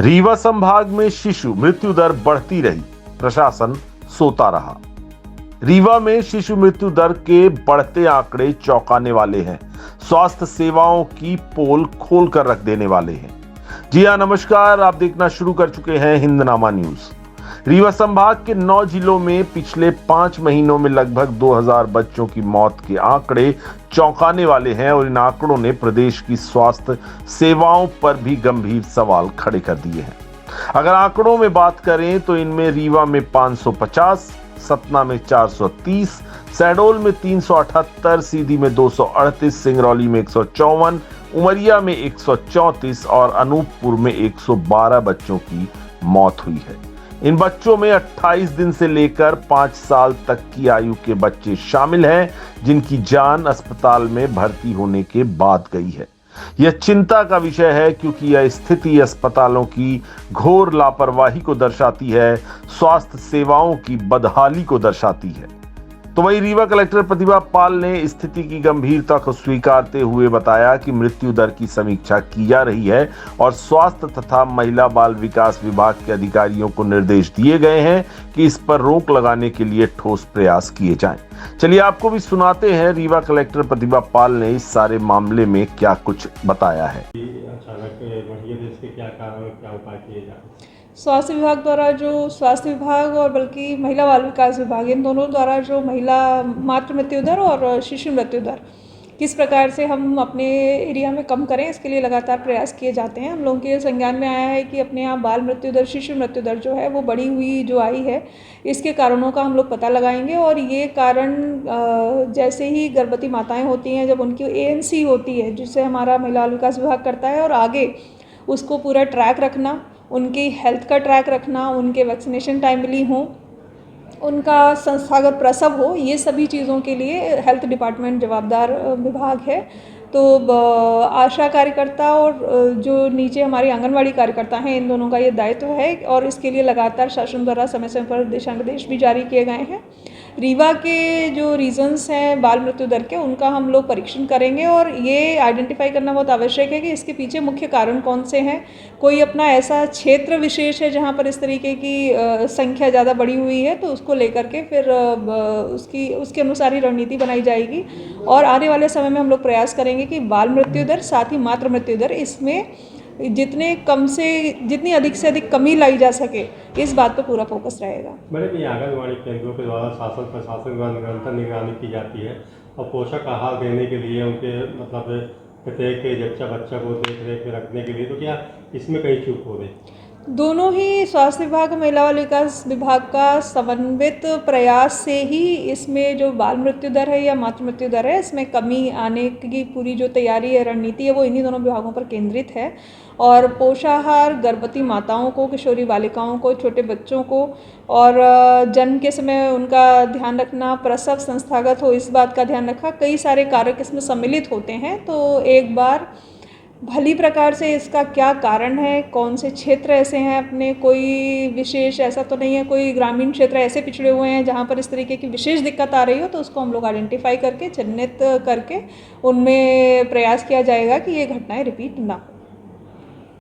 रीवा संभाग में शिशु मृत्यु दर बढ़ती रही, प्रशासन सोता रहा। रीवा में शिशु मृत्यु दर के बढ़ते आंकड़े चौंकाने वाले हैं। स्वास्थ्य सेवाओं की पोल खोल कर रख देने वाले हैं। जी हां, नमस्कार। आप देखना शुरू कर चुके हैं हिंदनामा न्यूज। रीवा संभाग के 9 जिलों में पिछले 5 महीनों में लगभग 2000 बच्चों की मौत के आंकड़े चौंकाने वाले हैं और इन आंकड़ों ने प्रदेश की स्वास्थ्य सेवाओं पर भी गंभीर सवाल खड़े कर दिए हैं। अगर आंकड़ों में बात करें तो इनमें रीवा में 550, सतना में 430, शहडोल में 378, सीधी में 238, सिंगरौली में 154, उमरिया में 134 और अनूपपुर में 112 बच्चों की मौत हुई है। इन बच्चों में 28 दिन से लेकर 5 साल तक की आयु के बच्चे शामिल हैं, जिनकी जान अस्पताल में भर्ती होने के बाद गई है। यह चिंता का विषय है क्योंकि यह स्थिति अस्पतालों की घोर लापरवाही को दर्शाती है, स्वास्थ्य सेवाओं की बदहाली को दर्शाती है। तो वही रीवा कलेक्टर प्रतिभा पाल ने स्थिति की गंभीरता को स्वीकारते हुए बताया कि मृत्यु दर की समीक्षा की जा रही है और स्वास्थ्य तथा महिला बाल विकास विभाग के अधिकारियों को निर्देश दिए गए हैं कि इस पर रोक लगाने के लिए ठोस प्रयास किए जाएं। चलिए आपको भी सुनाते हैं रीवा कलेक्टर प्रतिभा पाल ने इस सारे मामले में क्या कुछ बताया है। अचानक बढ़िया देश के क्या कारण, क्या उपाय किए जाए? स्वास्थ्य विभाग द्वारा जो स्वास्थ्य विभाग और बल्कि महिला बाल विकास विभाग, इन दोनों द्वारा जो महिला मातृ मृत्यु दर और शिशु मृत्यु दर किस प्रकार से हम अपने एरिया में कम करें, इसके लिए लगातार प्रयास किए जाते हैं। हम लोगों के संज्ञान में आया है कि अपने यहाँ बाल मृत्यु दर, शिशु मृत्यु दर जो है वो बढ़ी हुई जो आई है, इसके कारणों का हम लोग पता लगाएंगे। और ये कारण जैसे ही गर्भवती माताएँ होती हैं, जब उनकी ANC होती है, जिससे हमारा महिला बाल विकास विभाग करता है, और आगे उसको पूरा ट्रैक रखना, उनकी हेल्थ का ट्रैक रखना, उनके वैक्सीनेशन टाइमली हो, उनका संस्थागत प्रसव हो, ये सभी चीज़ों के लिए हेल्थ डिपार्टमेंट जवाबदार विभाग है। तो आशा कार्यकर्ता और जो नीचे हमारी आंगनवाड़ी कार्यकर्ता हैं, इन दोनों का ये दायित्व है और इसके लिए लगातार शासन द्वारा समय समय पर दिशा निर्देश भी जारी किए गए हैं। रीवा के जो रीजंस हैं बाल मृत्यु दर के, उनका हम लोग परीक्षण करेंगे और ये आइडेंटिफाई करना बहुत आवश्यक है कि इसके पीछे मुख्य कारण कौन से हैं। कोई अपना ऐसा क्षेत्र विशेष है जहाँ पर इस तरीके की संख्या ज़्यादा बढ़ी हुई है, तो उसको लेकर के फिर उसके अनुसार ही रणनीति बनाई जाएगी। और आने वाले समय में हम लोग प्रयास करेंगे कि बाल मृत्यु दर साथ ही मातृ मृत्यु दर, इसमें जितनी अधिक से अधिक कमी लाई जा सके, इस बात पर पूरा फोकस रहेगा। मैडम, ये आंगनबाड़ी केंद्रों के द्वारा शासन प्रशासन द्वारा निरंतर निगरानी की जाती है और पोषक आहार देने के लिए, उनके मतलब प्रत्येक बच्चा को देख रेख में रखने के लिए, तो क्या इसमें कहीं चूक हो रही? दोनों ही स्वास्थ्य विभाग और महिला बाल विकास विभाग का समन्वित प्रयास से ही इसमें जो बाल मृत्यु दर है या मातृ मृत्यु दर है, इसमें कमी आने की पूरी जो तैयारी है, रणनीति है, वो इन्हीं दोनों विभागों पर केंद्रित है। और पोषाहार गर्भवती माताओं को, किशोरी बालिकाओं को, छोटे बच्चों को और जन्म के समय उनका ध्यान रखना, प्रसव संस्थागत हो, इस बात का ध्यान रखा। कई सारे कारक इसमें सम्मिलित होते हैं। तो एक बार भली प्रकार से इसका क्या कारण है, कौन से क्षेत्र ऐसे हैं अपने, कोई विशेष ऐसा तो नहीं है, कोई ग्रामीण क्षेत्र ऐसे पिछड़े हुए हैं जहाँ पर इस तरीके की विशेष दिक्कत आ रही हो, तो उसको हम लोग आइडेंटिफाई करके, चिन्हित करके उनमें प्रयास किया जाएगा कि ये घटनाएं रिपीट ना हो।